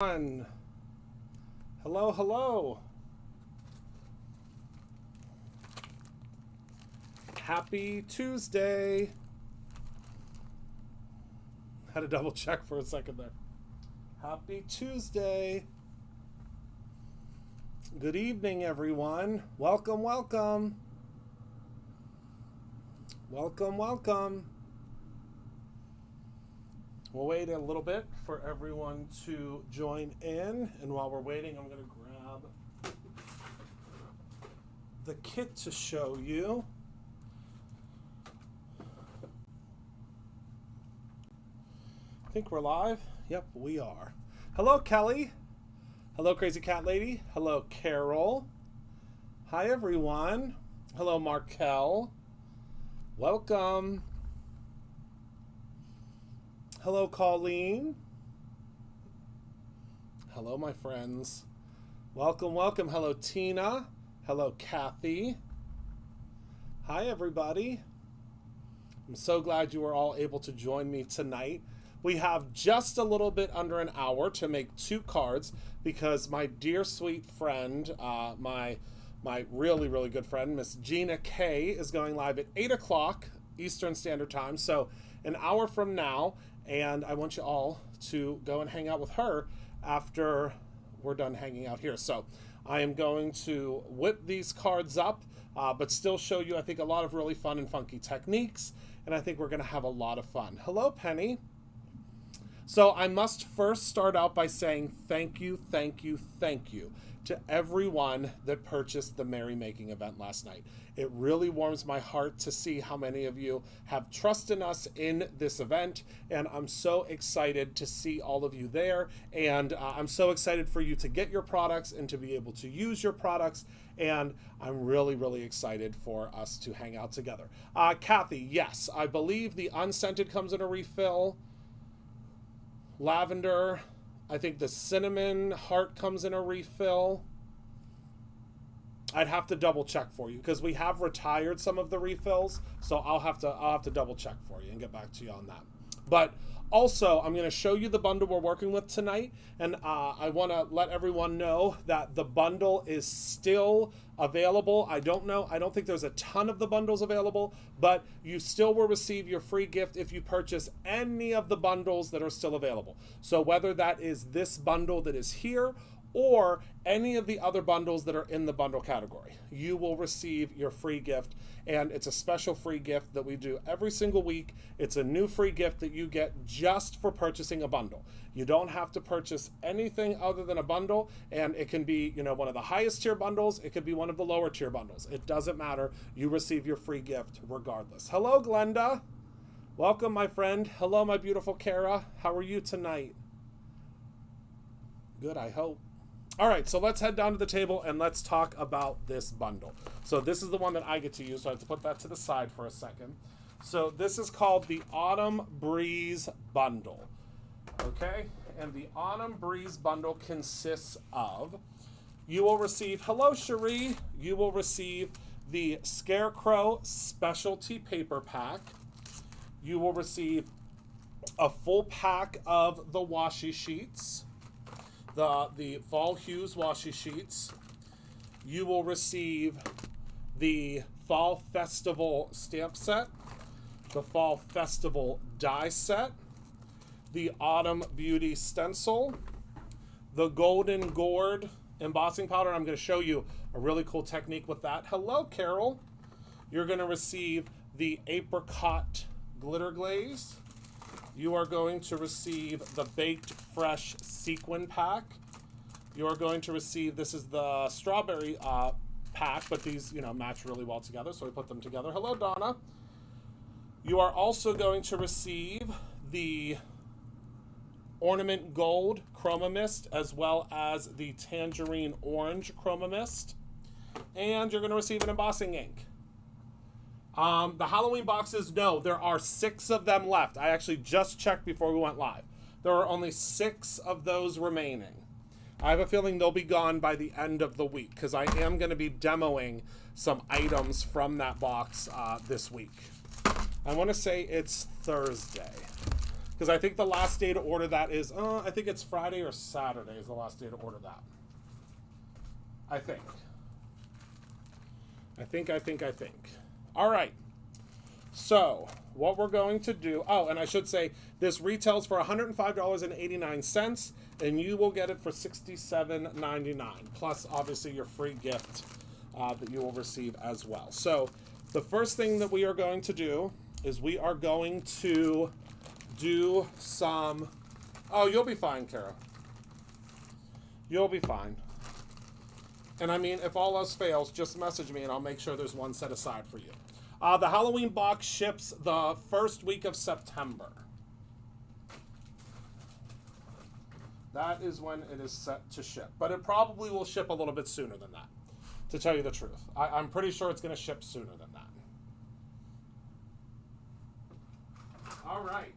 Hello, hello. Happy Tuesday. Had to double check for a second there. Happy Tuesday. Good evening, everyone. Welcome, welcome. Welcome, welcome. We'll wait a little bit for everyone to join in. And while we're waiting, I'm going to grab the kit to show you. I think we're live. Yep, we are. Hello, Kelly. Hello, Crazy Cat Lady. Hello, Carol. Hi, everyone. Hello, Markel. Welcome. Hello, Colleen. Hello, my friends. Welcome, welcome. Hello, Tina. Hello, Kathy. Hi, everybody. I'm so glad you were all able to join me tonight. We have just a little bit under an hour to make 2 cards because my dear sweet friend, my really, really good friend, Miss Gina K, is going live at 8 o'clock Eastern Standard Time. So an hour from now. And I want you all to go and hang out with her after we're done hanging out here. So I am going to whip these cards up, but still show you, I think, a lot of really fun and funky techniques. And I think we're going to have a lot of fun. Hello, Penny. So I must first start out by saying thank you, thank you, thank you to everyone that purchased the Merrymaking event last night. It really warms my heart to see how many of you have trust in us in this event, and I'm so excited to see all of you there, and I'm so excited for you to get your products and to be able to use your products, and I'm really, really excited for us to hang out together. Kathy, yes, I believe the unscented comes in a refill. Lavender, I think the cinnamon heart comes in a refill. I'd have to double check for you because we have retired some of the refills, so I'll have to double check for you and get back to you on that. But also, I'm going to show you the bundle we're working with tonight, and I want to let everyone know that the bundle is still available. I don't think there's a ton of the bundles available, but you still will receive your free gift if you purchase any of the bundles that are still available. So whether that is this bundle that is here or any of the other bundles that are in the bundle category, you will receive your free gift. And it's a special free gift that we do every single week. It's a new free gift that you get just for purchasing a bundle. You don't have to purchase anything other than a bundle, and it can be, one of the highest tier bundles. It could be one of the lower tier bundles. It doesn't matter. You receive your free gift regardless. Hello, Glenda. Welcome, my friend. Hello, my beautiful Kara. How are you tonight? Good, I hope. All right, so let's head down to the table and let's talk about this bundle. So this is the one that I get to use, so I have to put that to the side for a second. So this is called the Autumn Breeze Bundle, okay? And the Autumn Breeze Bundle consists of, you will receive, hello Cherie, you will receive the Scarecrow Specialty Paper Pack. You will receive a full pack of the washi sheets. The Fall Hues washi sheets. You will receive the Fall Festival stamp set, the Fall Festival die set, the Autumn Beauty stencil, the Golden Gourd embossing powder. I'm going to show you a really cool technique with that. Hello, Carol. You're going to receive the Apricot glitter glaze. You are going to receive the Baked Fresh Sequin Pack. You are going to receive, this is the strawberry pack, but these, match really well together, so we put them together. Hello, Donna. You are also going to receive the Ornament Gold Chroma Mist, as well as the Tangerine Orange Chroma Mist. And you're going to receive an embossing ink. The Halloween boxes, no, there are 6 of them left. I actually just checked before we went live. There are only 6 of those remaining. I have a feeling they'll be gone by the end of the week because I am going to be demoing some items from that box this week. I want to say it's Thursday. Because I think the last day to order that is, I think it's Friday or Saturday is the last day to order that. I think. I think. All right. So what we're going to do, oh, and I should say this retails for $105.89, and you will get it for $67.99, plus obviously your free gift that you will receive as well. So the first thing that we are going to do is we are going to do some, oh, you'll be fine, Kara. You'll be fine. And I mean, if all else fails, just message me and I'll make sure there's one set aside for you. The Halloween box ships the first week of September. That is when it is set to ship. But it probably will ship a little bit sooner than that, to tell you the truth. I'm pretty sure it's going to ship sooner than that. All right.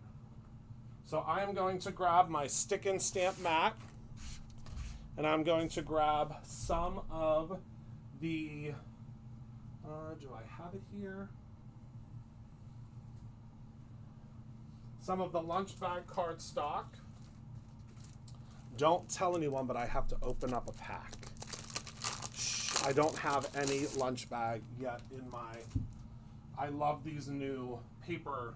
So I am going to grab my stick and stamp mat. And I'm going to grab some of the, do I have it here? Some of the lunch bag cardstock. Don't tell anyone, but I have to open up a pack. Shh, I don't have any lunch bag yet in my, I love these new paper,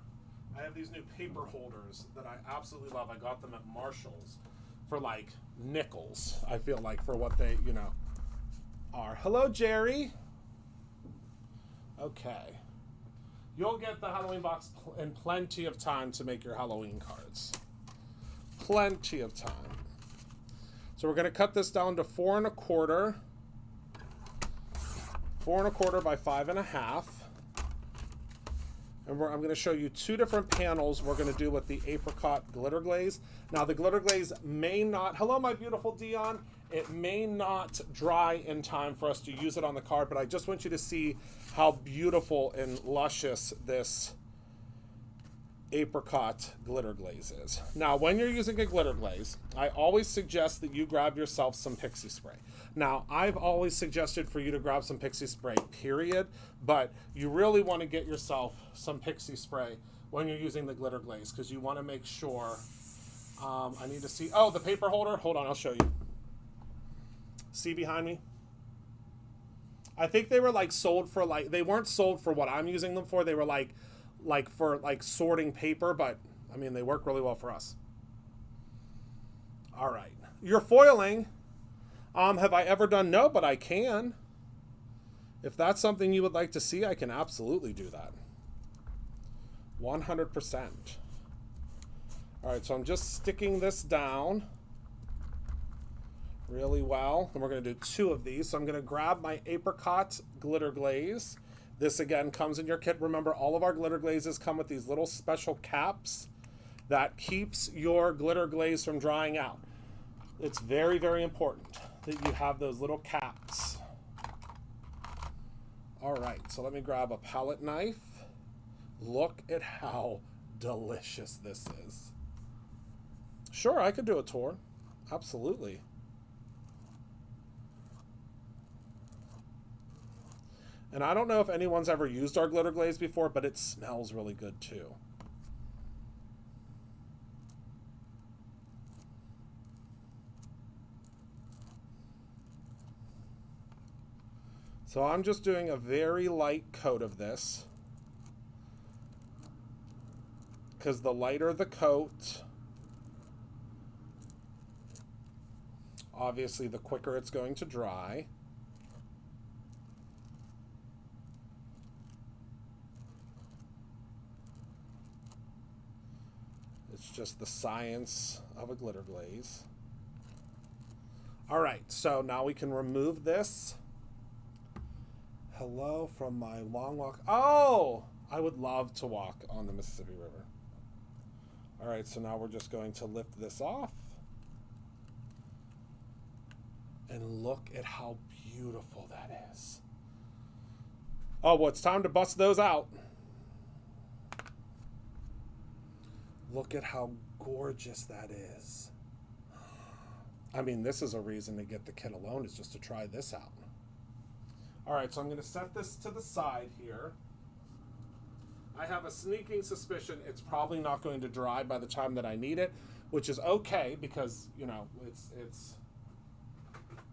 I have these new paper holders that I absolutely love. I got them at Marshall's for like nickels, I feel like, for what they, you know, are. Hello, Jerry. Okay. You'll get the Halloween box in plenty of time to make your Halloween cards. Plenty of time. So we're going to cut this down to 4 1/4. 4 1/4 by 5 1/2. And I'm going to show you 2 different panels we're going to do with the apricot glitter glaze. Now the glitter glaze may not, hello my beautiful Dion, it may not dry in time for us to use it on the card, but I just want you to see how beautiful and luscious this apricot glitter glaze is. Now when you're using a glitter glaze, I always suggest that you grab yourself some pixie spray. Now I've always suggested for you to grab some pixie spray, period, but you really want to get yourself some pixie spray when you're using the glitter glaze, because you want to make sure, I need to see, oh, the paper holder, hold on, I'll show you. See behind me? I think they were like sold for like, they weren't sold for what I'm using them for, they were like for like sorting paper, but I mean, they work really well for us. All right. You're foiling. Have I ever done? No, but I can. If that's something you would like to see, I can absolutely do that. 100%. All right, so I'm just sticking this down really well. And we're going to do 2 of these. So I'm going to grab my apricot glitter glaze. This, again, comes in your kit. Remember, all of our glitter glazes come with these little special caps that keeps your glitter glaze from drying out. It's very, very important that you have those little caps. All right, so let me grab a palette knife. Look at how delicious this is. Sure, I could do a tour. Absolutely. And I don't know if anyone's ever used our glitter glaze before, but it smells really good too. So I'm just doing a very light coat of this, because the lighter the coat, obviously the quicker it's going to dry. It's just the science of a glitter glaze. All right, so now we can remove this. Hello from my long walk. Oh, I would love to walk on the Mississippi River. All right, so now we're just going to lift this off. And look at how beautiful that is. Oh, well, it's time to bust those out. Look at how gorgeous that is. I mean, this is a reason to get the kit alone, is just to try this out. All right, so I'm going to set this to the side here. I have a sneaking suspicion it's probably not going to dry by the time that I need it, which is okay because, you know, it's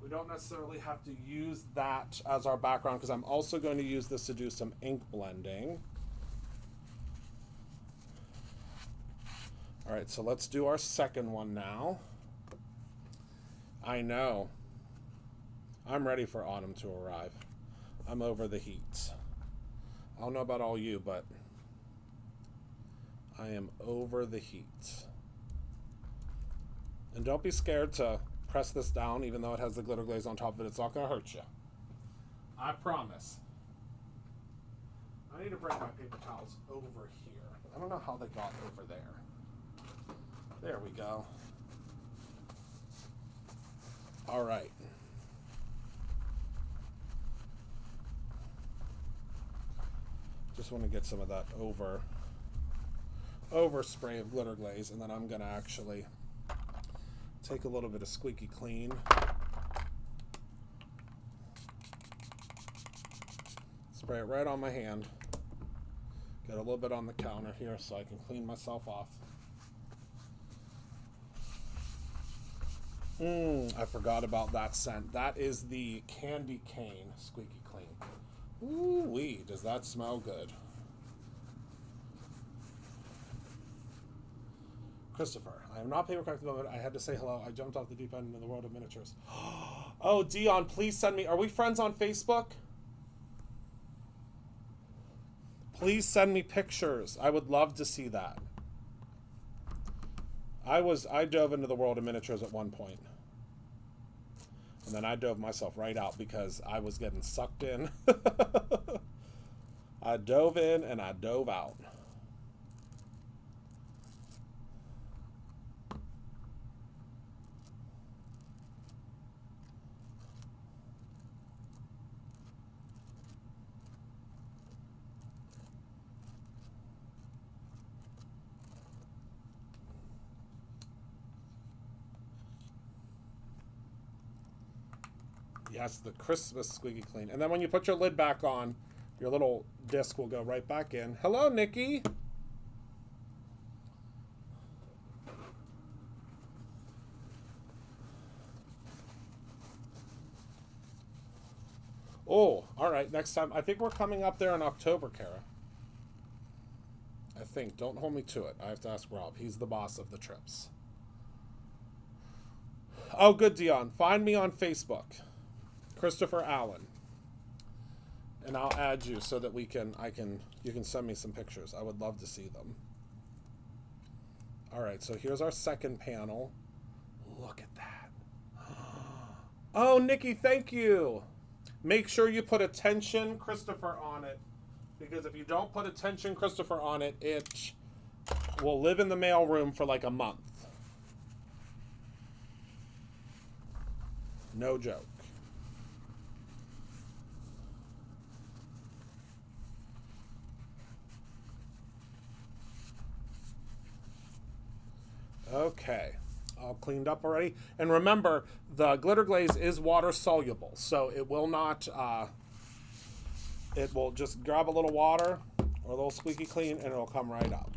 we don't necessarily have to use that as our background because I'm also going to use this to do some ink blending. All right, so let's do our second one now. I know. I'm ready for autumn to arrive. I'm over the heat. I don't know about all you, but I am over the heat. And don't be scared to press this down, even though it has the glitter glaze on top of it. It's not going to hurt you. I promise. I need to bring my paper towels over here. I don't know how they got over there. There we go. All right. Just want to get some of that over spray of glitter glaze, and then I'm going to actually take a little bit of Squeaky Clean. Spray it right on my hand. Get a little bit on the counter here so I can clean myself off. I forgot about that scent. That is the Candy Cane Squeaky Clean. Ooh-wee, does that smell good. Christopher, I am not paper cracked at the moment. I had to say hello. I jumped off the deep end into the world of miniatures. Oh, Dion, please send me. Are we friends on Facebook? Please send me pictures. I would love to see that. I dove into the world of miniatures at one point. And then I dove myself right out because I was getting sucked in. I dove in and I dove out. Yes, the Christmas Squeaky Clean. And then when you put your lid back on, your little disc will go right back in. Hello, Nikki. Oh, all right. Next time. I think we're coming up there in October, Kara. I think. Don't hold me to it. I have to ask Rob. He's the boss of the trips. Oh, good, Dion. Find me on Facebook. Christopher Allen, and I'll add you so that you can send me some pictures. I would love to see them. All right, so here's our second panel. Look at that. Oh, Nikki, thank you. Make sure you put attention Christopher on it, because if you don't put attention Christopher on it, it will live in the mail room for like a month. No joke. Okay, all cleaned up already. And remember, the glitter glaze is water soluble, so it will not, it will just grab a little water or a little Squeaky Clean and it'll come right up.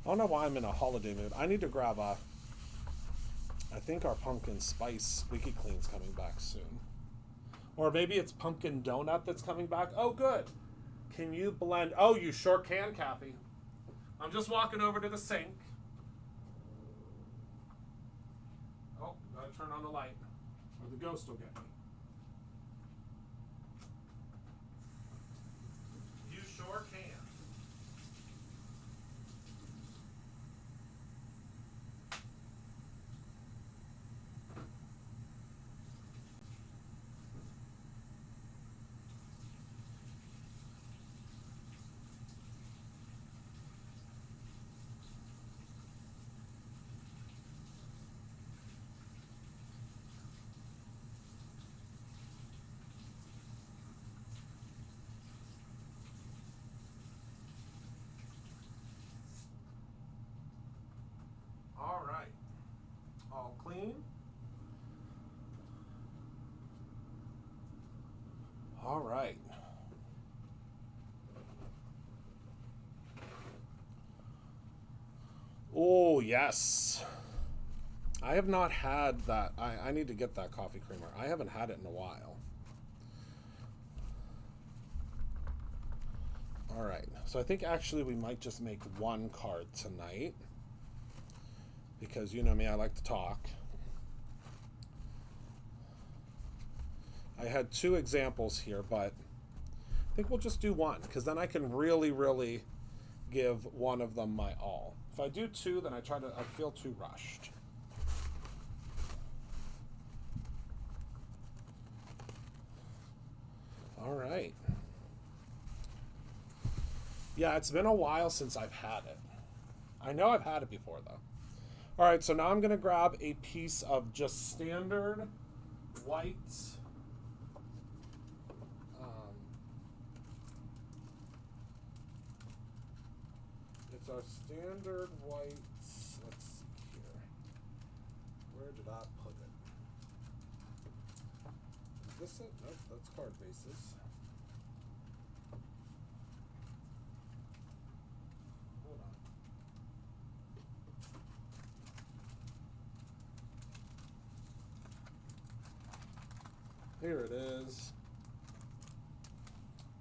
I don't know why I'm in a holiday mood. I need to grab I think our pumpkin spice Squeaky Clean's coming back soon. Or maybe it's pumpkin donut that's coming back. Oh, good. Can you blend? Oh, you sure can, Kathy. I'm just walking over to the sink. Oh, gotta turn on the light, or the ghost will get me. You sure can. All right, all clean. All right. Oh, yes. I have not had that. I need to get that coffee creamer. I haven't had it in a while. All right. So I think actually we might just make one card tonight. Because you know me, I like to talk. I had 2 examples here, but I think we'll just do one. Because then I can really, really give one of them my all. If I do 2, then I feel too rushed. All right. Yeah, it's been a while since I've had it. I know I've had it before, though. All right, so now I'm going to grab a piece of just standard white. It's our standard white. Let's see here. Where did I put it? Is this it? Nope, that's card bases. Hold on. Here it is.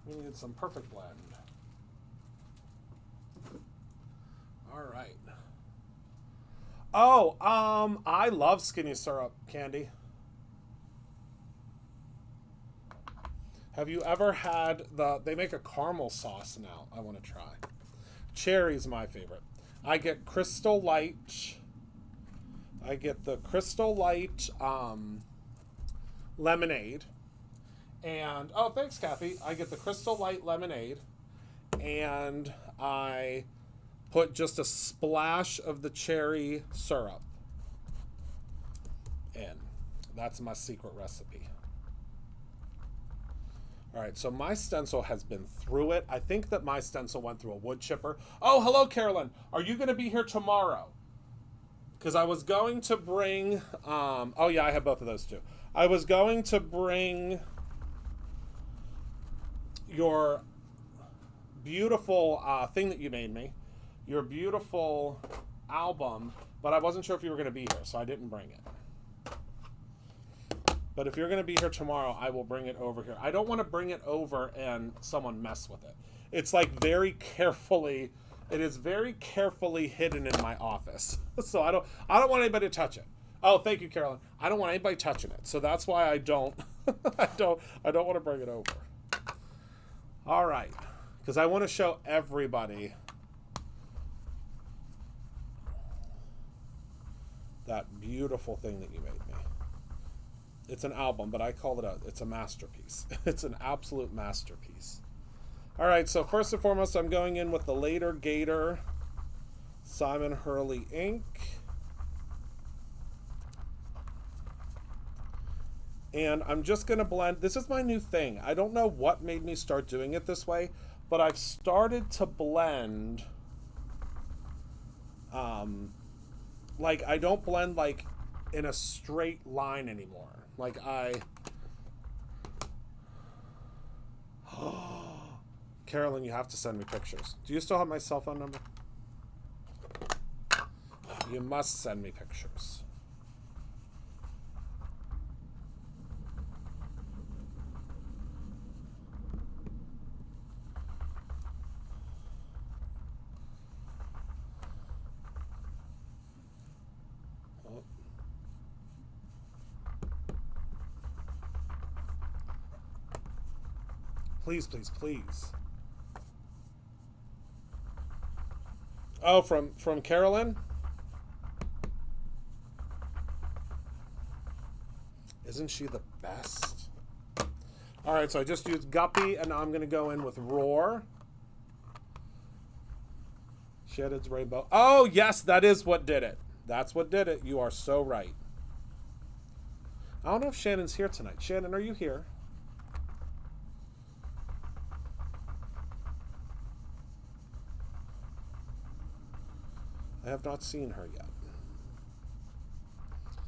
We need some perfect blend. All right. Oh, I love skinny syrup candy. Have you ever had they make a caramel sauce now? I want to try. Cherry's my favorite. I get Crystal Light. I get the Crystal Light lemonade. And, oh, thanks, Kathy. I get the Crystal Light lemonade. And I put just a splash of the cherry syrup in. That's my secret recipe. All right, so my stencil has been through it. I think that my stencil went through a wood chipper. Oh, hello, Carolyn. Are you going to be here tomorrow? Because I was going to bring... oh, yeah, I have both of those, too. I was going to bring your beautiful thing that you made me. Your beautiful album, but I wasn't sure if you were going to be here, so I didn't bring it. But if you're going to be here tomorrow, I will bring it over here. I don't want to bring it over and someone mess with it. It's like it is very carefully hidden in my office. So I don't want anybody to touch it. Oh, thank you, Carolyn. I don't want anybody touching it. So that's why I don't I don't want to bring it over. All right. Because I want to show everybody that beautiful thing that you made me. It's an album, but I call it's a masterpiece. It's an absolute masterpiece. All right, so first and foremost, I'm going in with the Later Gator Simon Hurley ink. And I'm just going to blend. This is my new thing. I don't know what made me start doing it this way, but I've started to blend. Like, I don't blend, like, in a straight line anymore. Like, Carolyn, you have to send me pictures. Do you still have my cell phone number? You must send me pictures. Please, please, please. Oh, from Carolyn? Isn't she the best? All right, so I just used Guppy, and now I'm going to go in with Roar. Shannon's Rainbow. Oh, yes, that is what did it. That's what did it. You are so right. I don't know if Shannon's here tonight. Shannon, are you here? I have not seen her yet.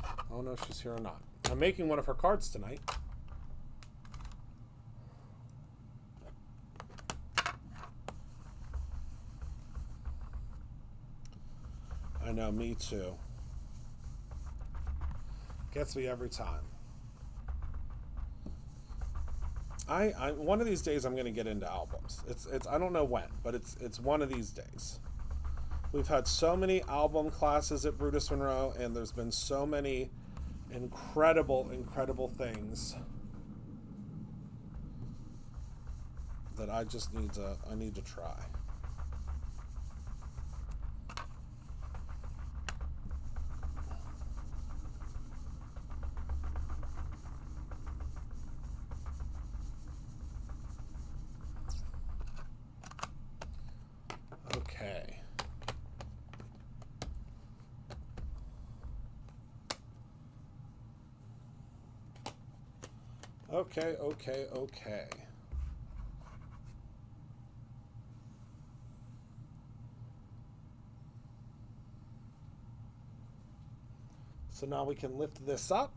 I don't know if she's here or not. I'm making one of her cards tonight. I know, me too. Gets me every time. I one of these days I'm gonna get into albums. It's I don't know when, but it's one of these days. We've had so many album classes at Brutus Monroe, and there's been so many incredible things that I just need to try. Okay. Okay. So now we can lift this up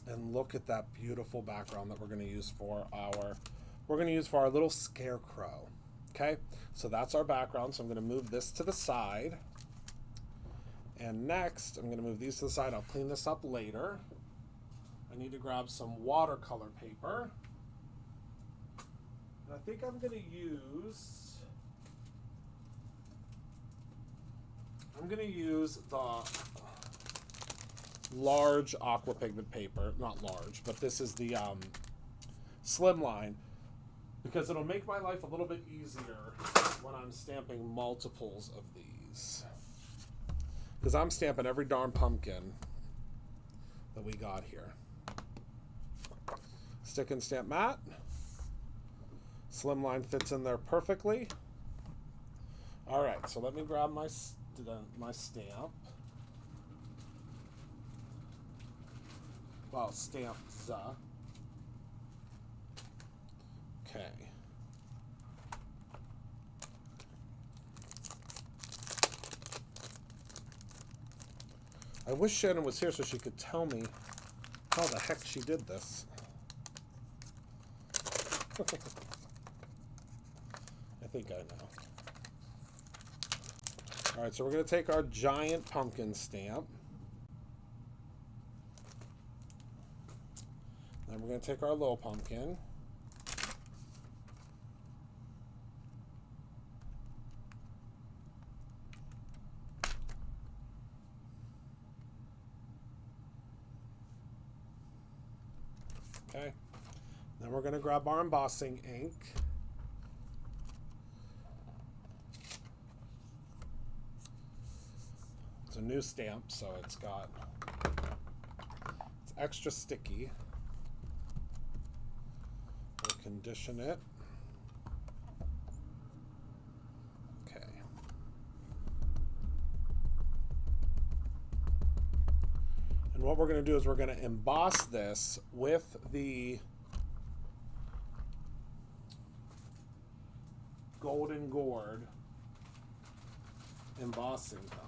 and look at that beautiful background that we're going to use for our little scarecrow. Okay, so that's our background. So I'm going to move this to the side. And next, I'm going to move these to the side. I'll clean this up later. I need to grab some watercolor paper. And I think I'm going to use the large aqua pigment paper. Not large, but this is the Slimline, because it'll make my life a little bit easier when I'm stamping multiples of these. Because I'm stamping every darn pumpkin that we got here. Stick and stamp matte. Slimline fits in there perfectly. All right, so let me grab my stamp. Well, stamps. Okay. I wish Shannon was here so she could tell me how the heck she did this. I think I know. All right, so we're going to take our giant pumpkin stamp. Then we're going to take our little pumpkin. Okay. Then we're going to grab our embossing ink. It's a new stamp, so it's extra sticky. We'll condition it. Okay. And what we're going to do is we're going to emboss this with the Golden Gourd embossing powder.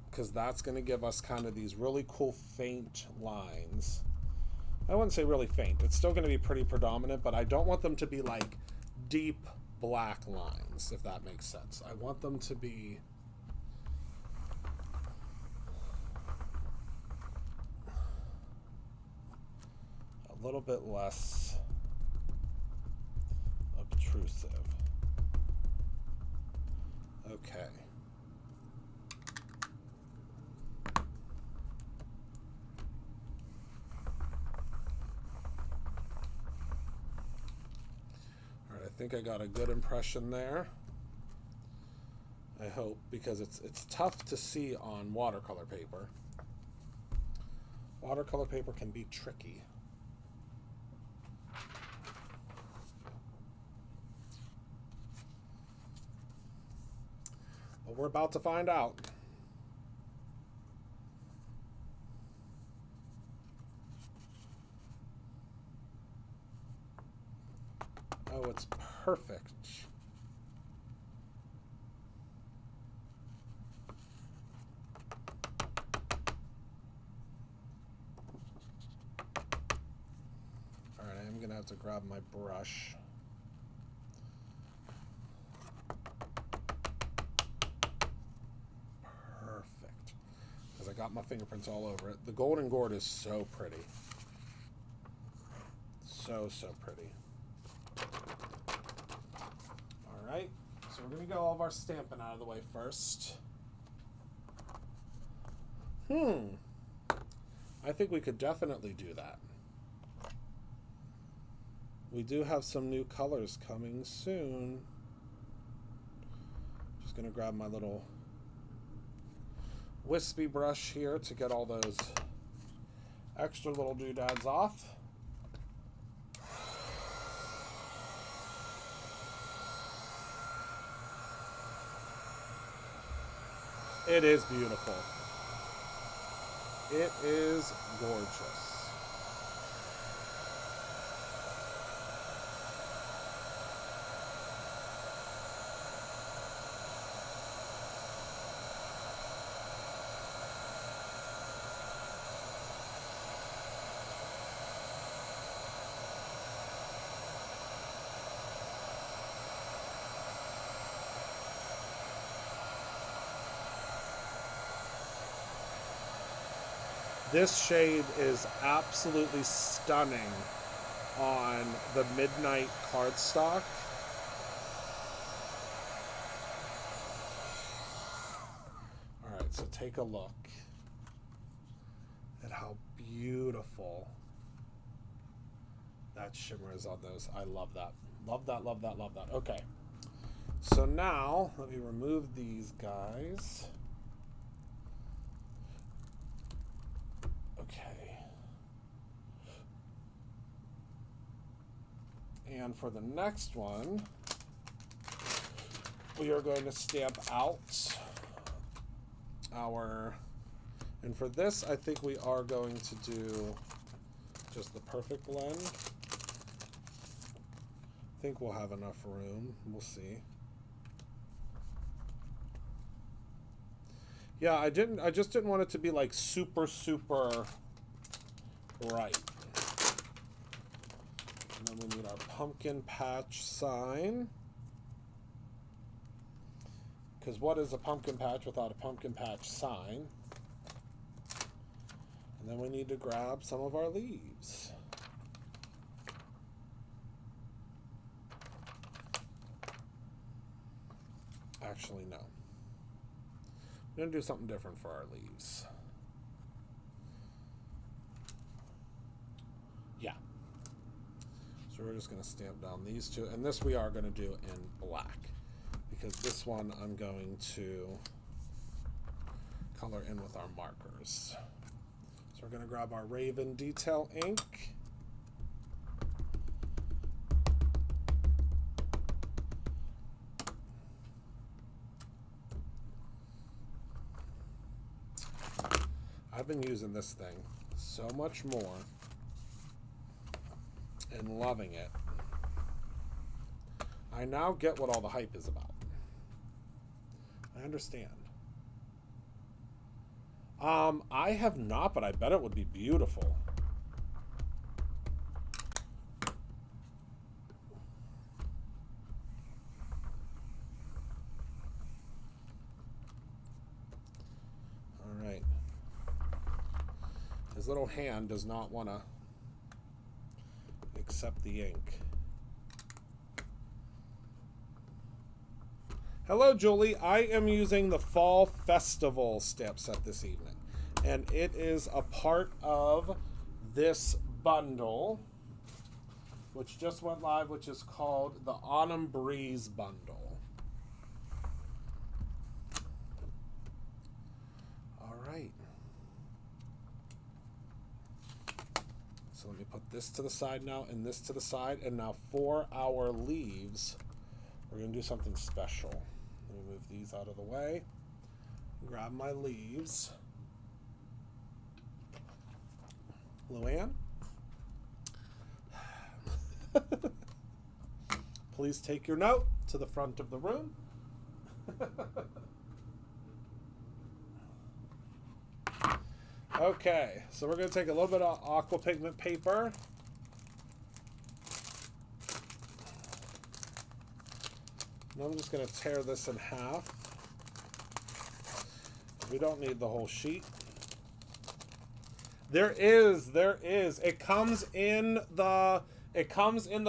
Because that's going to give us kind of these really cool faint lines. I wouldn't say really faint. It's still going to be pretty predominant, but I don't want them to be like deep black lines, if that makes sense. I want them to be a little bit less obtrusive. Okay. All right, I think I got a good impression there. I hope, because it's tough to see on watercolor paper. Watercolor paper can be tricky. But we're about to find out. Oh, it's perfect. All right, I'm gonna have to grab my brush. Perfect. Because I got my fingerprints all over it. The golden gourd is so pretty. So, so pretty. Alright, so we're going to get all of our stamping out of the way first. I think we could definitely do that. We do have some new colors coming soon. Just going to grab my little wispy brush here to get all those extra little doodads off. It is beautiful. It is gorgeous. This shade is absolutely stunning on the Midnight cardstock. All right, so take a look at how beautiful that shimmer is on those. I love that. Love that, love that, love that. Okay, so now let me remove these guys. And for the next one, we are going to stamp out our, and for this, I think we are going to do just the perfect blend. I think we'll have enough room. We'll see. Yeah, I just didn't want it to be like super, super bright. And then we need our pumpkin patch sign. Because what is a pumpkin patch without a pumpkin patch sign? And then we need to grab some of our leaves. Actually, no. I'm going to do something different for our leaves. Yeah. So we're just going to stamp down these two. And this we are going to do in black. Because this one I'm going to color in with our markers. So we're going to grab our Raven Detail ink. I've been using this thing so much more and loving it. I now get what all the hype is about. I understand. I have not, but I bet it would be beautiful. All right. His little hand does not want to accept the ink. Hello, Julie. I am using the Fall Festival stamp set this evening. And it is a part of this bundle, which just went live, which is called the Autumn Breeze Bundle. All right. So let me put this to the side now and this to the side. And now for our leaves, we're going to do something special. Let me move these out of the way. Grab my leaves. Luann? Please take your note to the front of the room. Okay, so we're going to take a little bit of aqua pigment paper. And I'm just going to tear this in half. We don't need the whole sheet. There is. It comes in the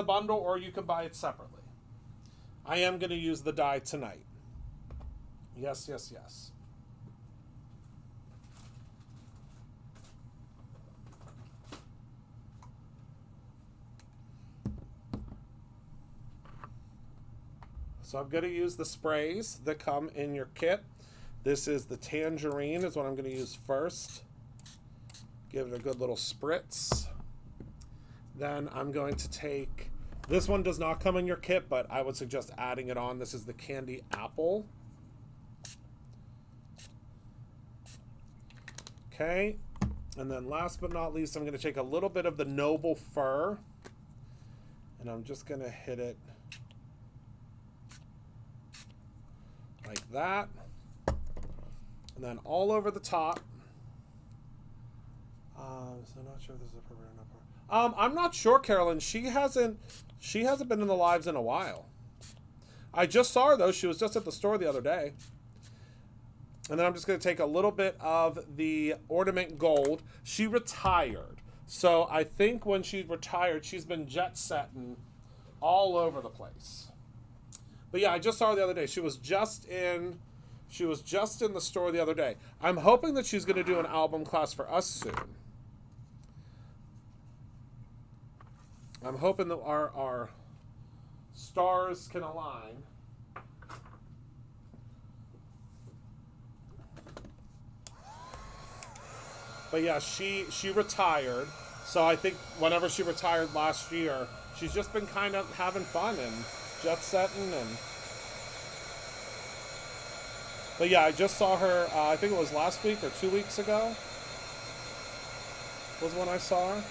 bundle, or you can buy it separately. I am going to use the die tonight. Yes, yes, yes. So I'm going to use the sprays that come in your kit. This is the tangerine is what I'm going to use first. Give it a good little spritz. Then I'm going to take, this one does not come in your kit, but I would suggest adding it on. This is the candy apple. Okay. And then last but not least, I'm going to take a little bit of the noble fir. And I'm just going to hit it like that. And then all over the top. So I'm not sure if this is appropriate or not. I'm not sure, Carolyn. She hasn't been in the lives in a while. I just saw her though. She was just at the store the other day. And then I'm just going to take a little bit of the Ornament Gold. She retired. So I think when she retired, she's been jet setting all over the place. But yeah, I just saw her the other day. She was just in the store the other day. I'm hoping that she's going to do an album class for us soon. I'm hoping that our stars can align. But yeah, she retired. So I think whenever she retired last year, she's just been kind of having fun and jet setting and. But yeah, I just saw her, I think it was last week or 2 weeks ago was when I saw her.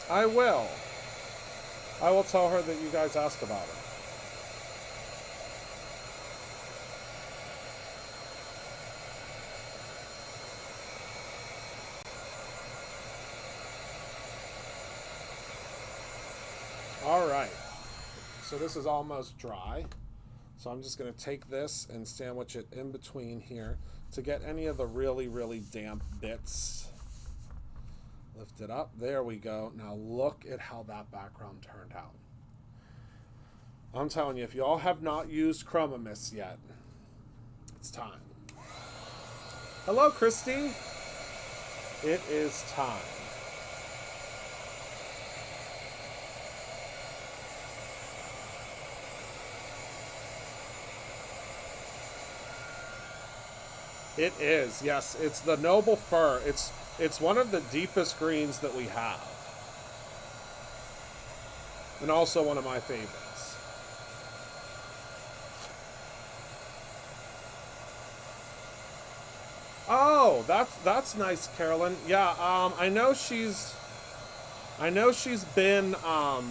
I will. I will tell her that you guys asked about it. All right. So this is almost dry. So I'm just going to take this and sandwich it in between here to get any of the really, really damp bits. Lift it up. There we go. Now look at how that background turned out. I'm telling you, if y'all have not used Chroma Mist yet, it's time. Hello, Christy. It is time. It is, yes. It's the Noble Fir. It's one of the deepest greens that we have. And also one of my favorites. Oh, that's nice, Carolyn. Yeah, I know she's been I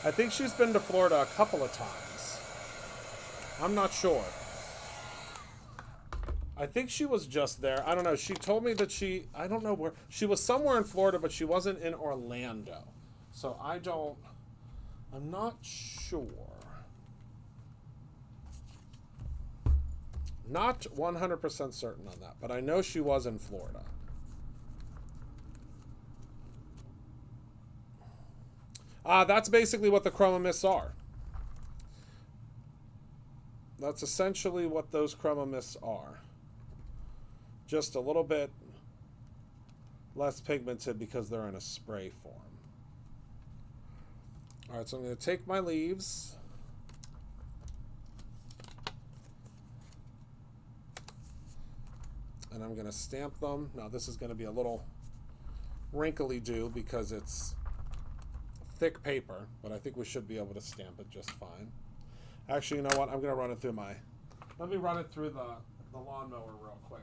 think she's been to Florida a couple of times. I'm not sure. I think she was just there. I don't know. She told me that I don't know where. She was somewhere in Florida, but she wasn't in Orlando. So I'm not sure. Not 100% certain on that, but I know she was in Florida. That's basically what the Chroma Mists are. That's essentially what those Chroma Mists are. Just a little bit less pigmented because they're in a spray form. All right, so I'm going to take my leaves. And I'm going to stamp them. Now this is going to be a little wrinkly do because it's thick paper, but I think we should be able to stamp it just fine. Actually, you know what? I'm going to run it through let me run it through the the lawnmower real quick.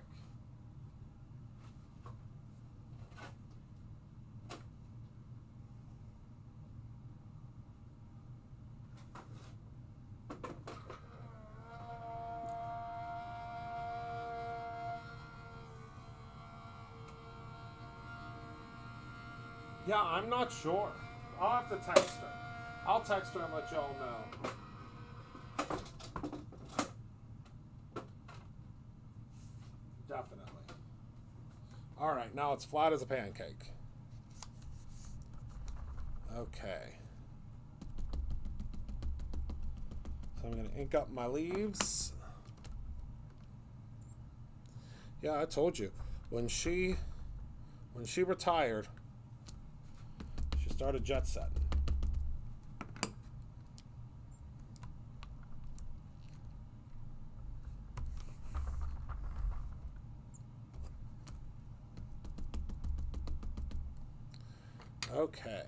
Yeah, I'm not sure. I'll have to text her. I'll text her and let y'all know. Definitely. All right, now it's flat as a pancake. Okay. So I'm going to ink up my leaves. Yeah, I told you. When she retired, she started jet setting. Okay.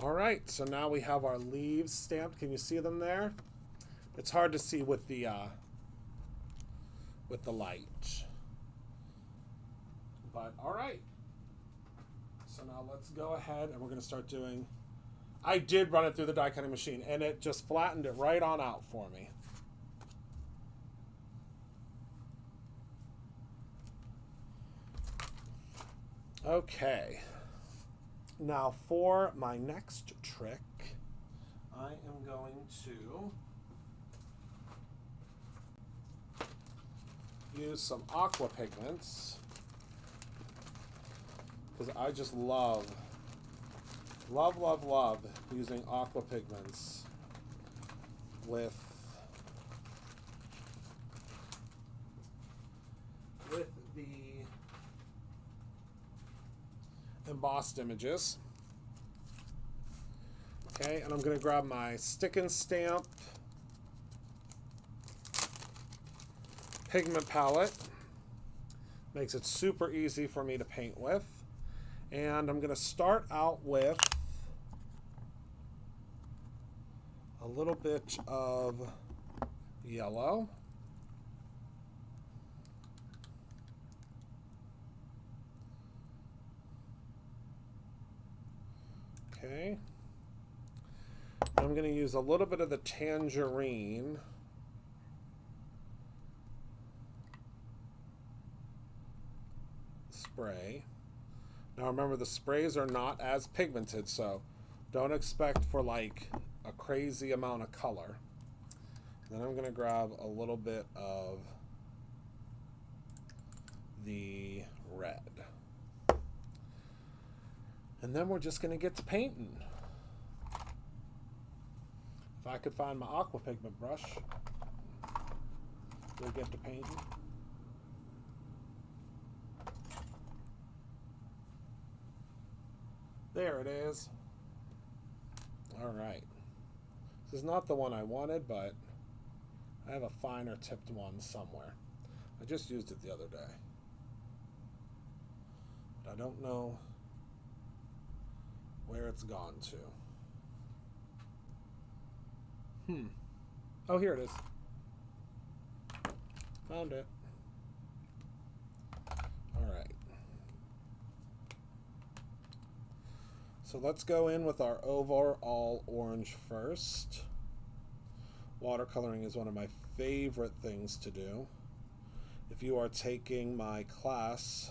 All right, so now we have our leaves stamped. Can you see them there? It's hard to see with the light. But all right. So now let's go ahead and we're going to start doing. I did run it through the die cutting machine and it just flattened it right on out for me. Okay. Now for my next trick, I am going to use some aqua pigments because I just love using aqua pigments with the embossed images. Okay, and I'm going to grab my stick and stamp pigment palette. Makes it super easy for me to paint with. And I'm going to start out with a little bit of yellow. Okay. I'm going to use a little bit of the tangerine. Spray. Now remember, the sprays are not as pigmented, so don't expect for like a crazy amount of color. Then I'm going to grab a little bit of the red. And then we're just going to get to painting. If I could find my aqua pigment brush, we'll get to painting. There it is. All right. This is not the one I wanted, but I have a finer tipped one somewhere. I just used it the other day. But I don't know where it's gone to. Oh, here it is. Found it. All right. So let's go in with our overall orange first. Watercoloring is one of my favorite things to do. If you are taking my class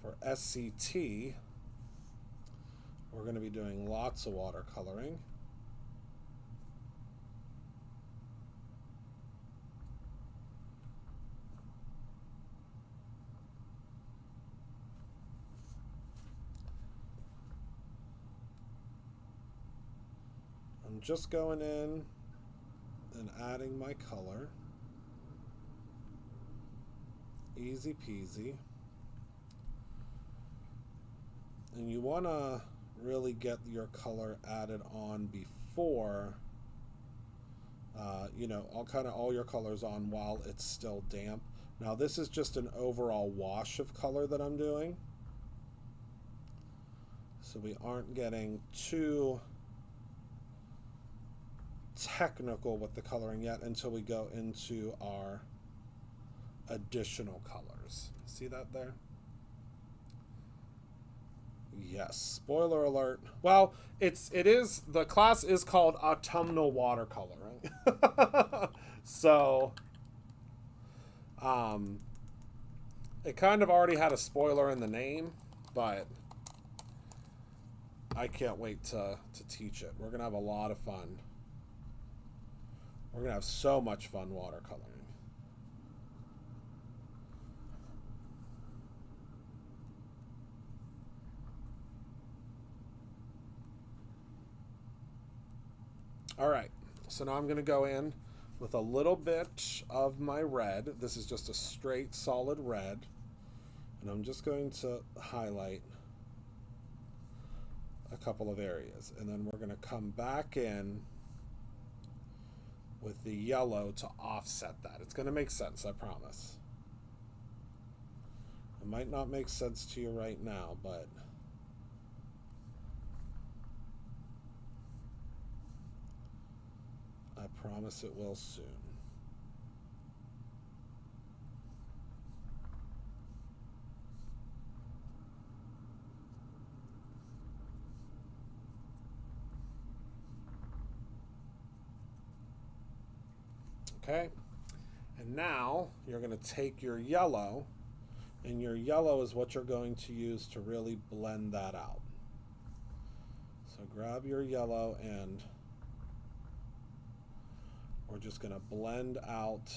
for SCT, we're going to be doing lots of watercoloring. I'm just going in and adding my color. Easy peasy. And you want to really get your color added on before, you know, all your colors on while it's still damp, Now this is just an overall wash of color that I'm doing. So we aren't getting too technical with the coloring yet until we go into our additional colors. See that there? Yes, spoiler alert. Well, the class is called autumnal watercoloring. So it kind of already had a spoiler in the name, but I can't wait to teach it. We're going to have a lot of fun. We're going to have so much fun watercoloring. All right, so now I'm going to go in with a little bit of my red. This is just a straight solid red. And I'm just going to highlight a couple of areas. And then we're going to come back in with the yellow to offset that. It's going to make sense, I promise. It might not make sense to you right now, but I promise it will soon. Okay, and now you're going to take your yellow, and your yellow is what you're going to use to really blend that out. So grab your yellow, and we're just going to blend out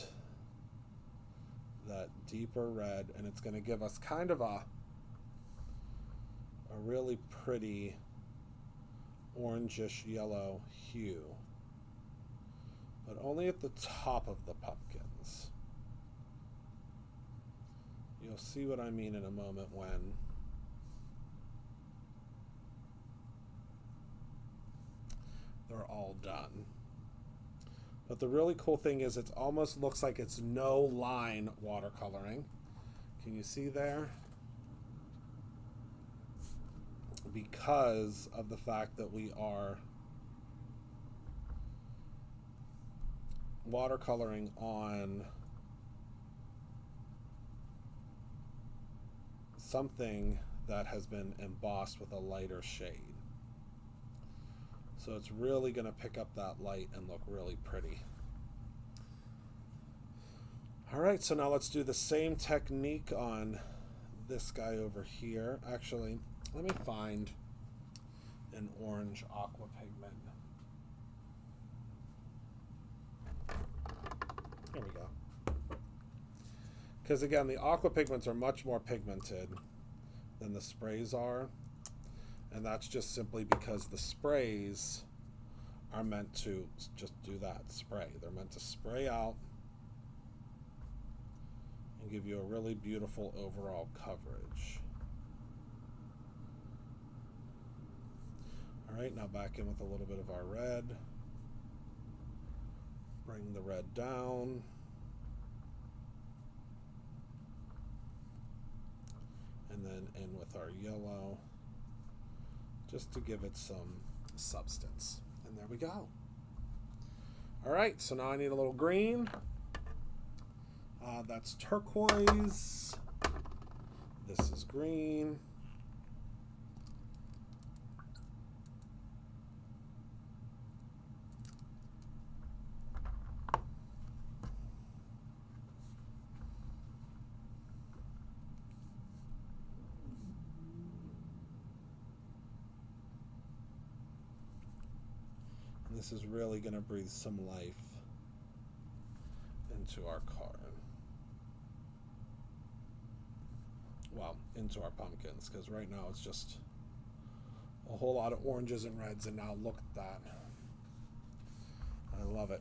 that deeper red, and it's going to give us kind of a really pretty orangish yellow hue, but only at the top of the pumpkins. You'll see what I mean in a moment when they're all done. But the really cool thing is it almost looks like it's no line watercoloring. Can you see there? Because of the fact that we are watercoloring on something that has been embossed with a lighter shade. So it's really going to pick up that light and look really pretty. All right, so now let's do the same technique on this guy over here. Actually, let me find an orange aqua pigment. There we go. Because again, the aqua pigments are much more pigmented than the sprays are. And that's just simply because the sprays are meant to just do that, spray. They're meant to spray out and give you a really beautiful overall coverage. All right, now back in with a little bit of our red. Bring the red down. And then in with our yellow, just to give it some substance. And there we go. All right, so now I need a little green. That's turquoise. This is green. This is really going to breathe some life into our card. Well, into our pumpkins, because right now it's just a whole lot of oranges and reds, and now look at that. I love it.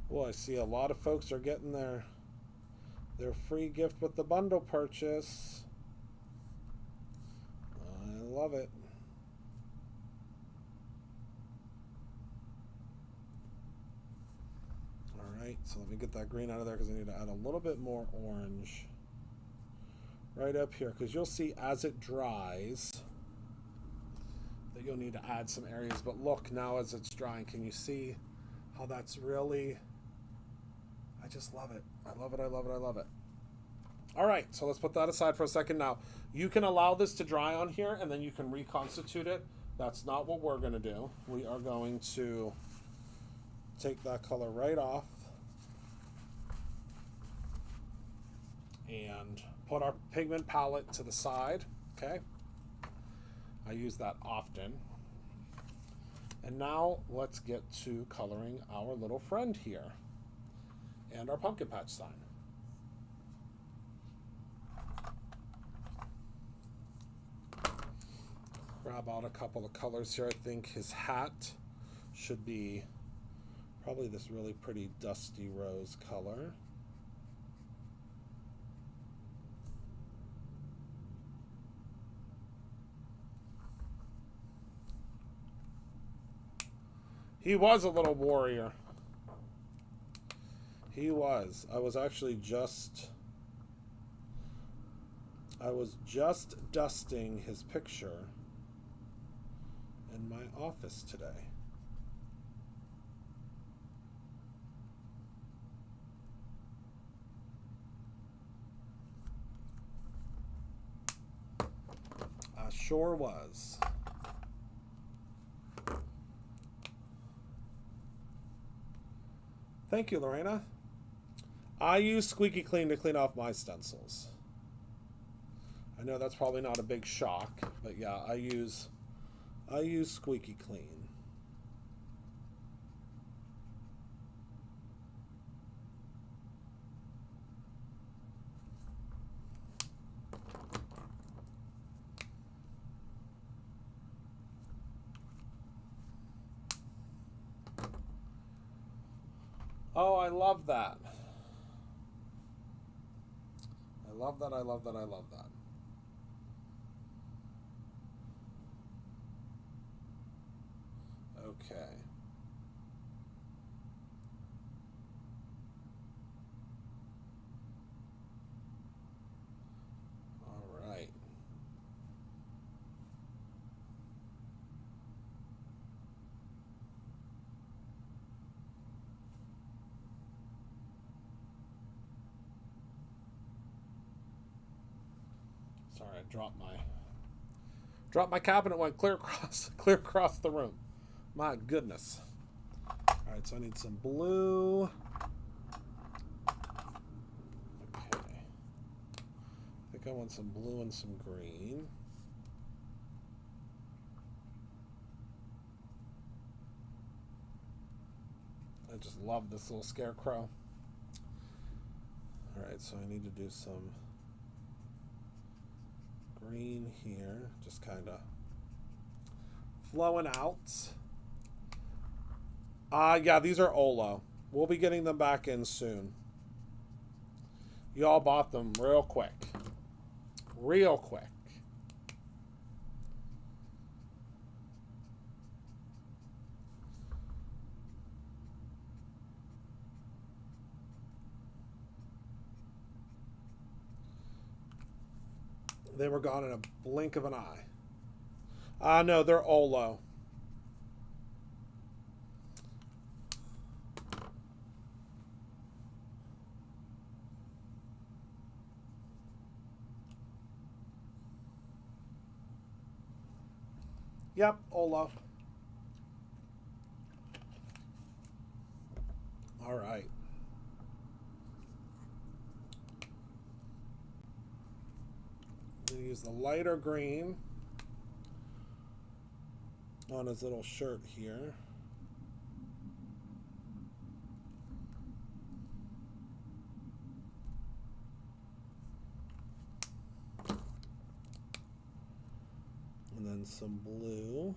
Well, I see a lot of folks are getting their free gift with the bundle purchase. I love it. so let me get that green out of there because I need to add a little bit more orange right up here, because you'll see as it dries that you'll need to add some areas. But look, now as it's drying, can you see how that's really, I just love it. I love it, I love it, I love it. All right, so let's put that aside for a second. Now, you can allow this to dry on here and then you can reconstitute it. That's not what we're gonna do. We are going to take that color right off and put our pigment palette to the side, okay? I use that often. And now let's get to coloring our little friend here and our pumpkin patch sign. Grab out a couple of colors here. I think his hat should be probably this really pretty dusty rose color. He was a little warrior. He was. I was just dusting his picture in my office today. I sure was. Thank you, Lorena. I use Squeaky Clean to clean off my stencils. I know that's probably not a big shock, but yeah, I use Squeaky Clean. Oh, I love that. I love that, I love that, I love that. Okay. All right. Sorry, I dropped my cabinet, went clear across the room. My goodness. All right, so I need some blue. Okay. I think I want some blue and some green. I just love this little scarecrow. All right, so I need to do some green here, just kind of flowing out. Yeah, these are Olo. We'll be getting them back in soon. Y'all bought them real quick. Real quick. They were gone in a blink of an eye. No, they're Olo. Yep, Olo. All right. I'm going to use the lighter green on his little shirt here. And then some blue.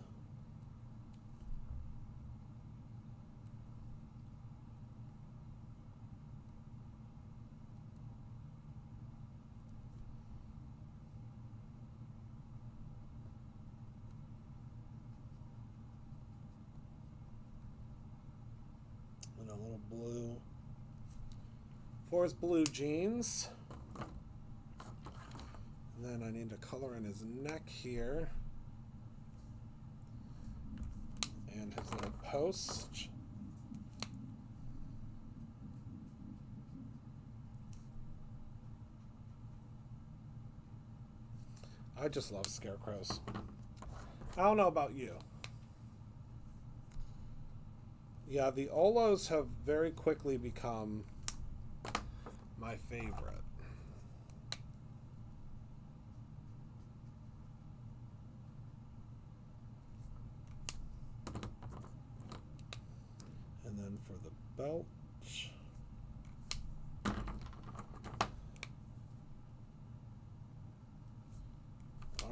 And a little blue for his blue jeans. And then I need to color in his neck here. And his little post. I just love scarecrows. I don't know about you. Yeah, the Olos have very quickly become my favorite. And then for the belt.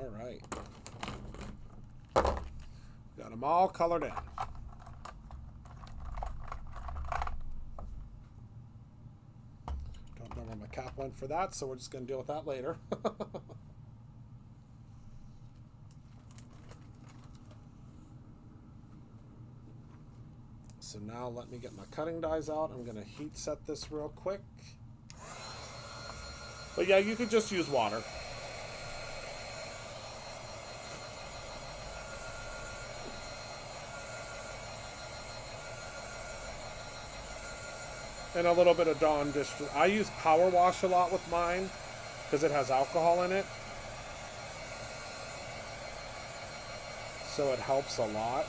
All right. Got them all colored in. Don't know where my cap went for that, so we're just going to deal with that later. So now let me get my cutting dies out. I'm going to heat set this real quick. But yeah, you could just use water. And a little bit of Dawn dish. I use Power Wash a lot with mine because it has alcohol in it. So it helps a lot.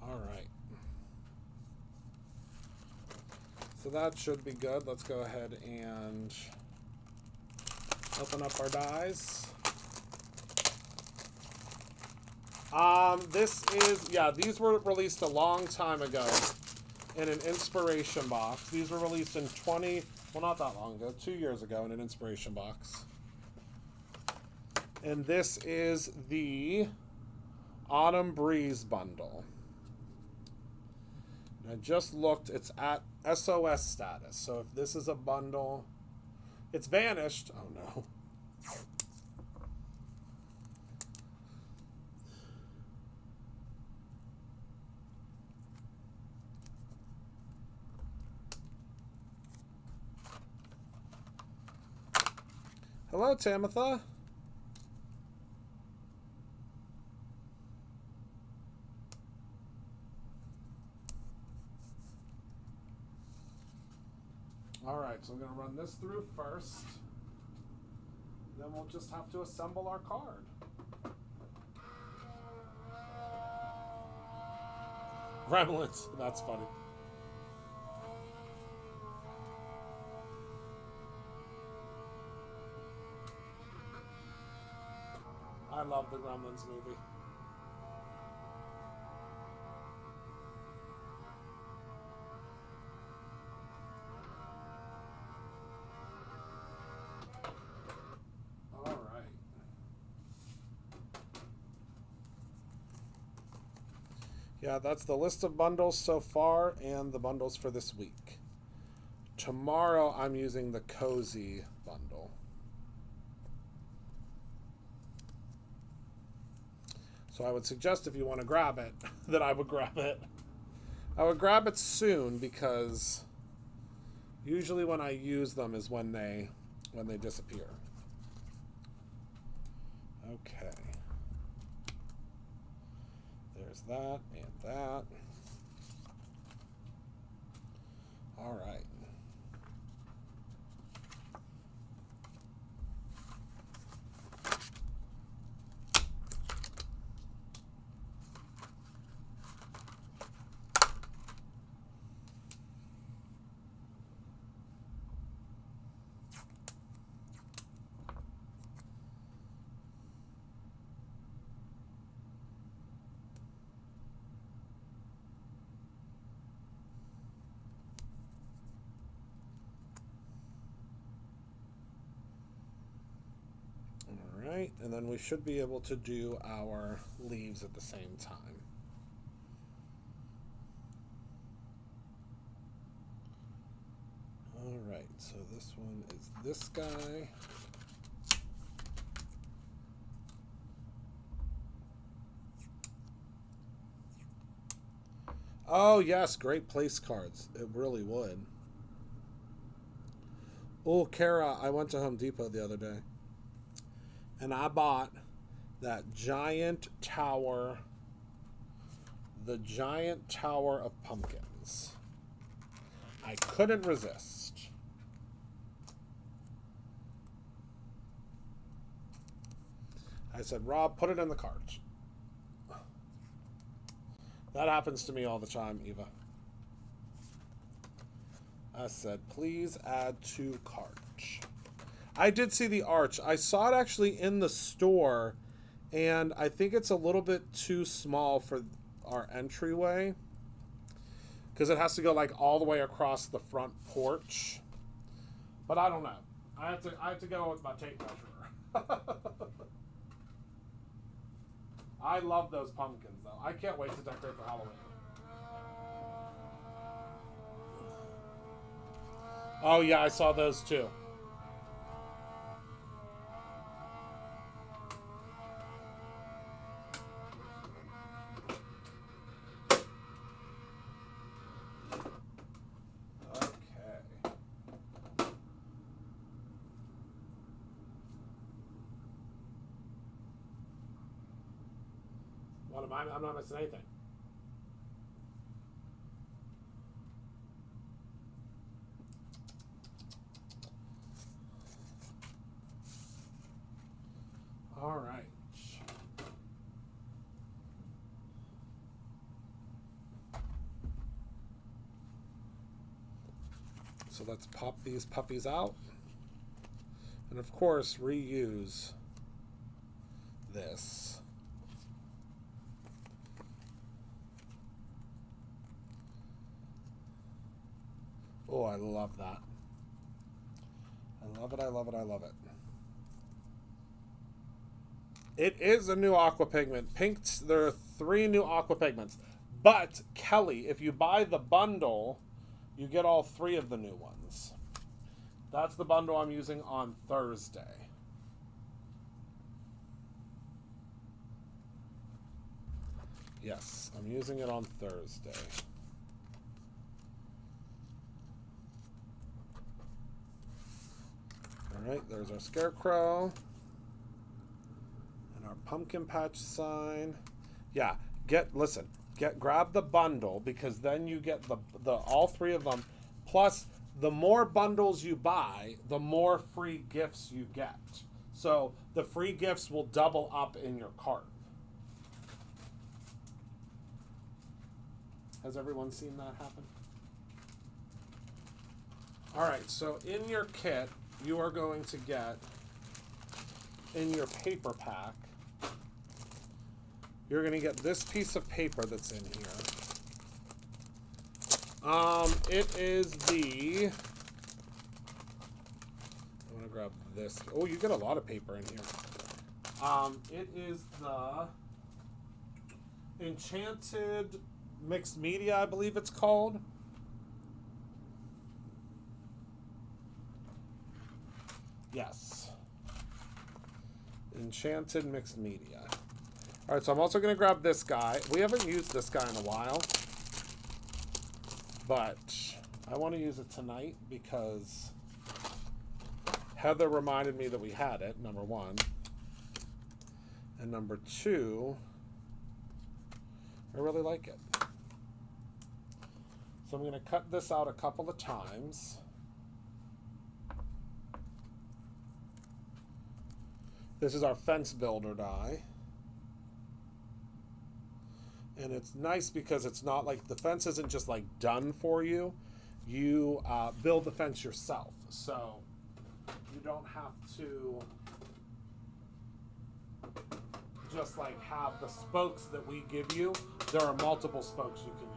All right. So that should be good. Let's go ahead and open up our dies. This is, yeah, these were released a long time ago in an inspiration box. These were released in well, not that long ago, 2 years ago in an inspiration box. And this is the Autumn Breeze bundle. And I just looked, it's at SOS status. So if this is a bundle, it's vanished. Oh no. Hello, Tamitha. All right, so I'm going to run this through first. Then we'll just have to assemble our card. Gremlins, that's funny. I love the Gremlins movie. All right. Yeah, that's the list of bundles so far and the bundles for this week. Tomorrow I'm using the Cozy bundle. So I would suggest if you want to grab it, that I would grab it. I would grab it soon because usually when I use them is when they disappear. Okay. There's that and that. All right. Right, and then we should be able to do our leaves at the same time. All right, so this one is this guy. Oh, yes, great place cards. It really would. Oh, Kara, I went to Home Depot the other day and I bought that giant tower, the giant tower of pumpkins. I couldn't resist. I said, Rob, put it in the cart. That happens to me all the time, Eva. I said, please add to cart. I did see the arch. I saw it actually in the store, and I think it's a little bit too small for our entryway because it has to go like all the way across the front porch. But I don't know. I have to go with my tape measure. I love those pumpkins though. I can't wait to decorate for Halloween. Oh yeah, I saw those too. I'm not missing anything. All right. So let's pop these puppies out. And of course, reuse this. Oh, I love that. I love it, I love it, I love it. It is a new aqua pigment. There are 3 new aqua pigments. But, Kelly, if you buy the bundle, you get all 3 of the new ones. That's the bundle I'm using on Thursday. Yes, I'm using it on Thursday. Alright, there's our scarecrow. And our pumpkin patch sign. Yeah, grab the bundle because then you get the all 3 of them. Plus, the more bundles you buy, the more free gifts you get. So the free gifts will double up in your cart. Has everyone seen that happen? Alright, so in your kit, you are going to get, in your paper pack, you're going to get this piece of paper that's in here. It is the... I'm going to grab this. Oh, you get a lot of paper in here. It is the Enchanted Mixed Media, I believe it's called. Yes. Enchanted Mixed Media. Alright, so I'm also going to grab this guy. We haven't used this guy in a while. But I want to use it tonight because Heather reminded me that we had it, number 1. And number 2, I really like it. So I'm going to cut this out a couple of times. This is our fence builder die. And it's nice because it's not like the fence isn't just like done for you. You build the fence yourself. So you don't have to just like have the spokes that we give you. There are multiple spokes you can use.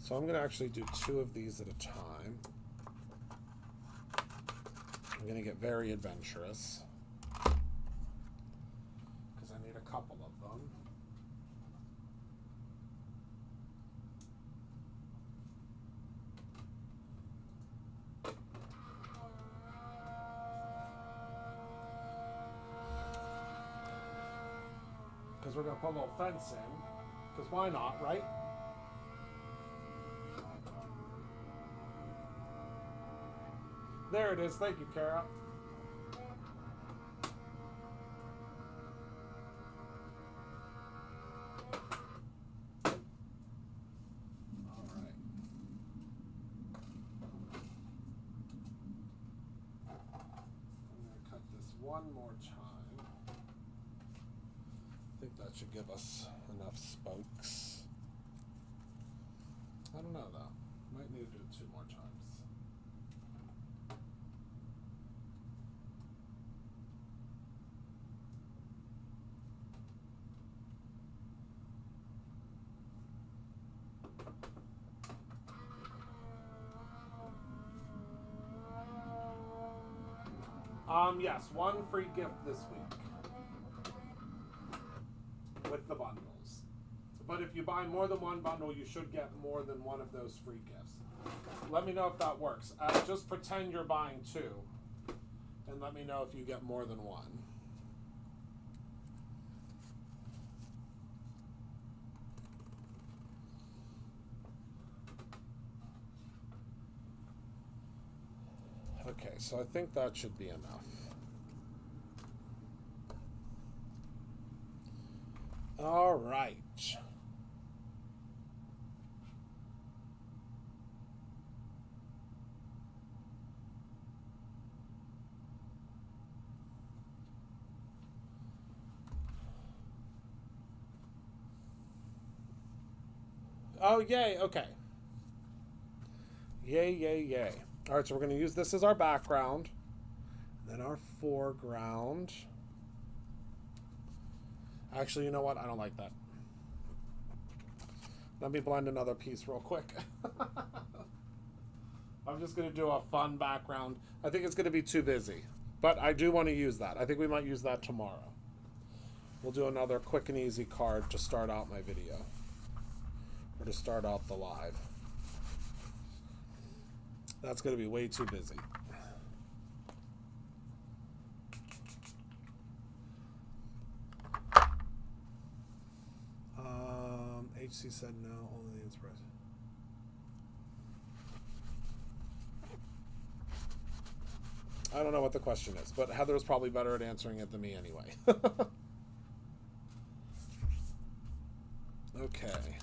So I'm going to actually do 2 of these at a time. I'm going to get very adventurous because I need a couple of them. Because we're going to put a little fence in. Because why not, right? There it is. Thank you, Kara. All right. I'm going to cut this one more time. I think that should give us enough spokes. I don't know, though. Might need to do it 2 more times. Yes, 1 free gift this week with the bundles. But if you buy more than 1 bundle, you should get more than 1 of those free gifts. Let me know if that works. Just pretend you're buying 2, and let me know if you get more than 1. Okay, so I think that should be enough. All right. Oh, yay. Okay. Yay, yay, yay. All right, so we're going to use this as our background. Then our foreground. Actually, you know what? I don't like that. Let me blend another piece real quick. I'm just going to do a fun background. I think it's going to be too busy, but I do want to use that. I think we might use that tomorrow. We'll do another quick and easy card to start out my video, or to start out the live. That's going to be way too busy. HC said no, only the inspiration. I don't know what the question is, but Heather's probably better at answering it than me anyway. Okay.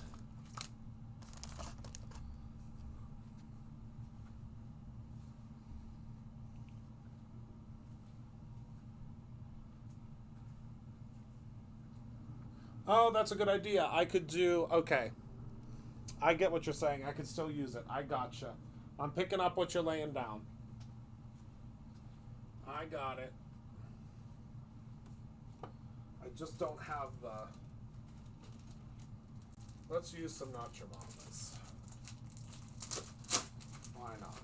Oh, that's a good idea. I could do, okay. I get what you're saying. I could still use it. I gotcha. I'm picking up what you're laying down. I got it. I just don't have the... Let's use some Not Your Mamas. Why not?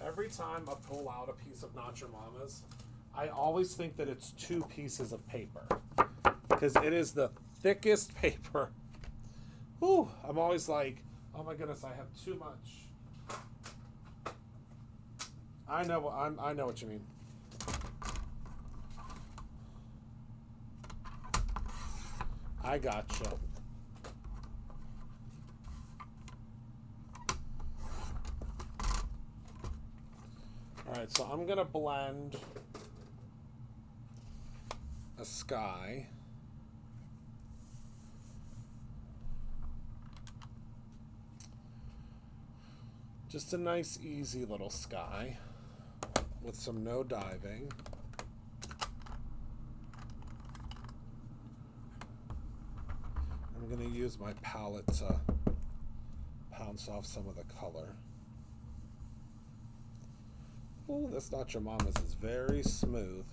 Every time I pull out a piece of Not Your Mamas, I always think that it's 2 pieces of paper because it is the thickest paper. Whew, I'm always like, oh my goodness, I have too much. I know what you mean. I gotcha. All right, so I'm gonna blend a sky. Just a nice, easy little sky with some no diving. I'm going to use my palette to pounce off some of the color. Oh, this Not Your Mamas is very smooth.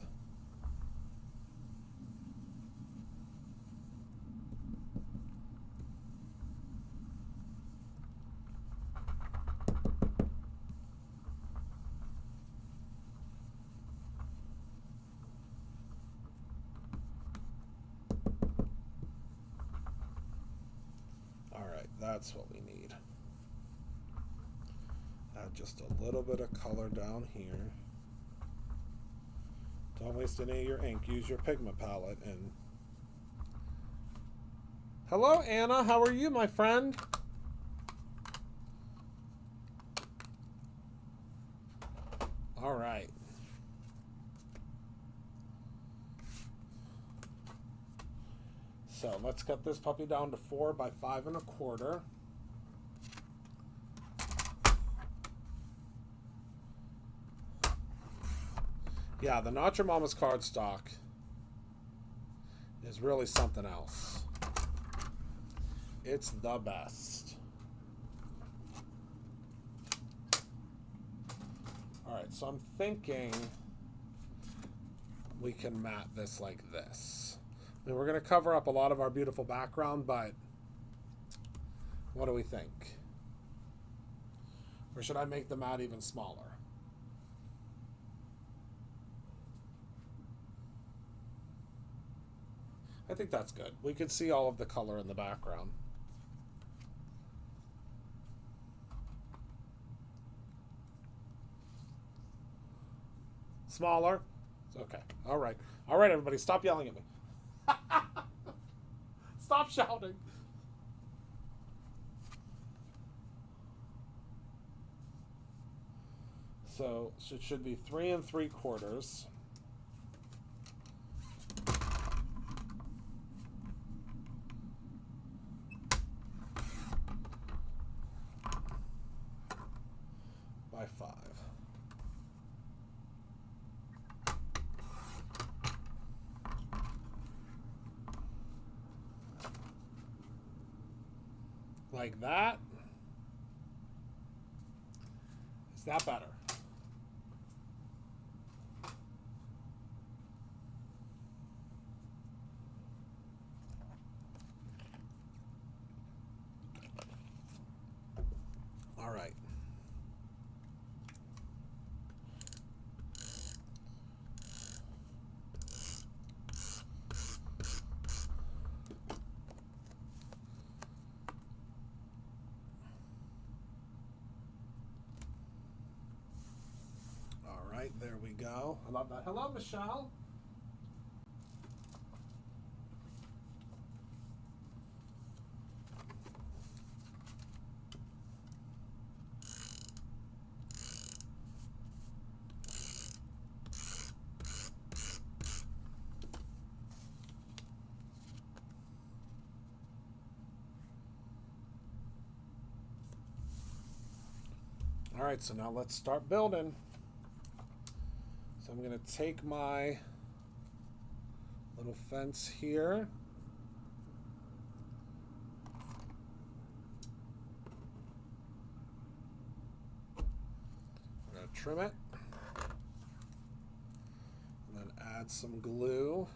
That's what we need. Add just a little bit of color down here. Don't waste any of your ink. Use your pigment palette. And hello, Anna. How are you, my friend? All right. So let's cut this puppy down to 4 by 5 1/4. Yeah, the Not Your Mama's cardstock is really something else. It's the best. All right, so I'm thinking we can mat this like this. I mean, we're going to cover up a lot of our beautiful background, but what do we think? Or should I make the mat even smaller? I think that's good. We can see all of the color in the background. Smaller? Okay. All right. All right, everybody, stop yelling at me. Stop shouting. So it should be 3 3/4. By 5. Like that. Is that better? All right. There we go. I love that. Hello, Michelle. All right, so now let's start building. So I'm going to take my little fence here. I'm going to trim it. And then add some glue.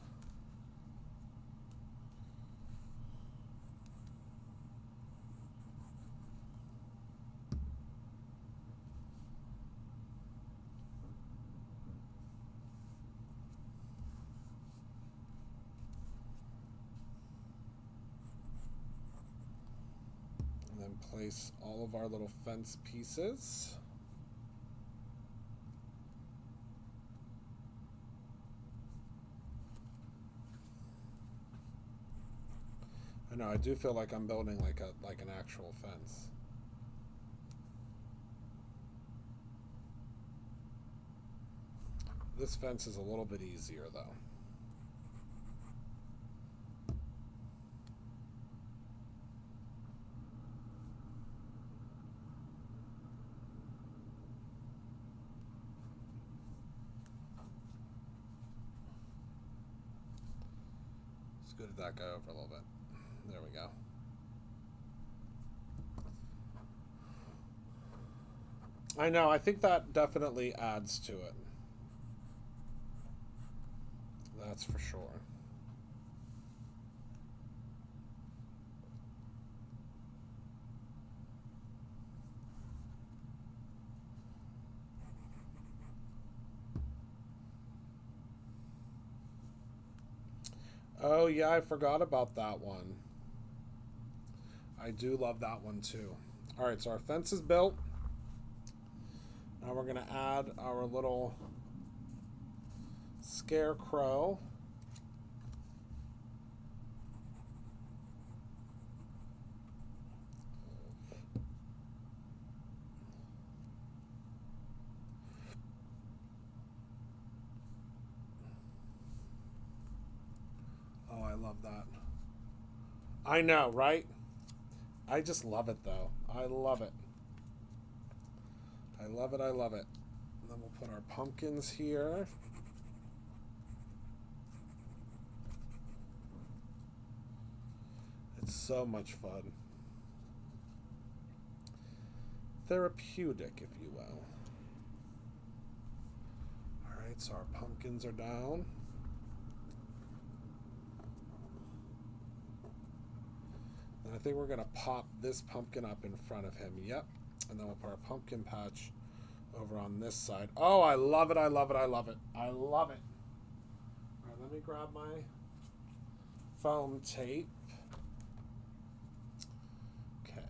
Place all of our little fence pieces. I know, I do feel like I'm building like an actual fence. This fence is a little bit easier though. Good that guy over a little bit. There we go. I know, I think that definitely adds to it. That's for sure. Oh, yeah, I forgot about that one. I do love that one too. All right, so our fence is built. Now we're going to add our little scarecrow. Oh, I love that. I know, right? I just love it, though. I love it. I love it. I love it. And then we'll put our pumpkins here. It's so much fun. Therapeutic, if you will. All right, so our pumpkins are down. And I think we're going to pop this pumpkin up in front of him. Yep. And then we'll put our pumpkin patch over on this side. Oh, I love it. I love it. I love it. I love it. All right, let me grab my foam tape. Okay.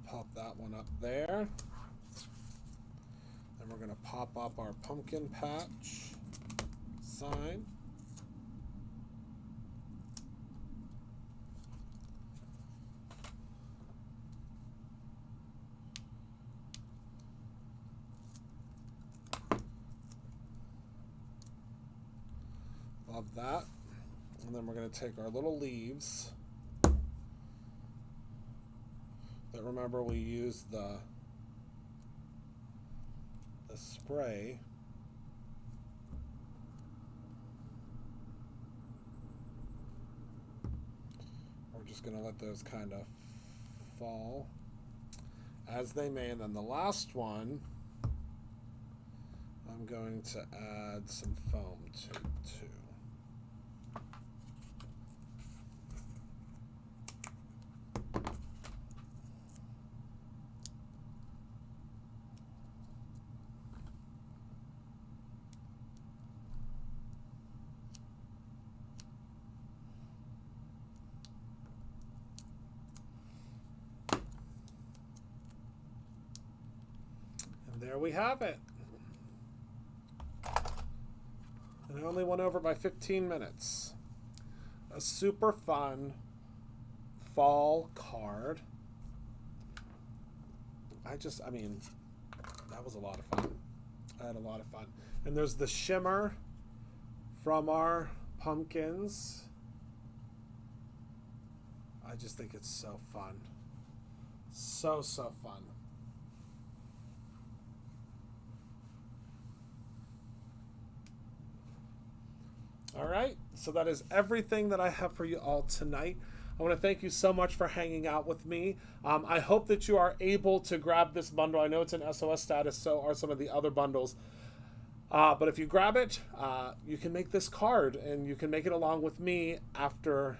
Pop that one up there. Then we're going to pop up our pumpkin patch sign. Love that. And then we're going to take our little leaves. But remember, we used the spray. We're just going to let those kind of fall as they may. And then the last one, I'm going to add some foam to too. There we have it. And I only went over by 15 minutes. A super fun fall card. I mean, that was a lot of fun. I had a lot of fun. And there's the shimmer from our pumpkins. I just think it's so fun. So fun. All right, so that is everything that I have for you all tonight. I want to thank you so much for hanging out with me. I hope that you are able to grab this bundle. I know it's in SOS status, so are some of the other bundles. But if you grab it, you can make this card, and you can make it along with me after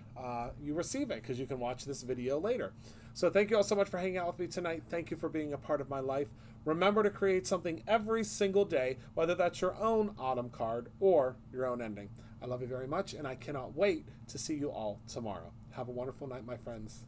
you receive it, because you can watch this video later. So thank you all so much for hanging out with me tonight. Thank you for being a part of my life. Remember to create something every single day, whether that's your own autumn card or your own ending. I love you very much, and I cannot wait to see you all tomorrow. Have a wonderful night, my friends.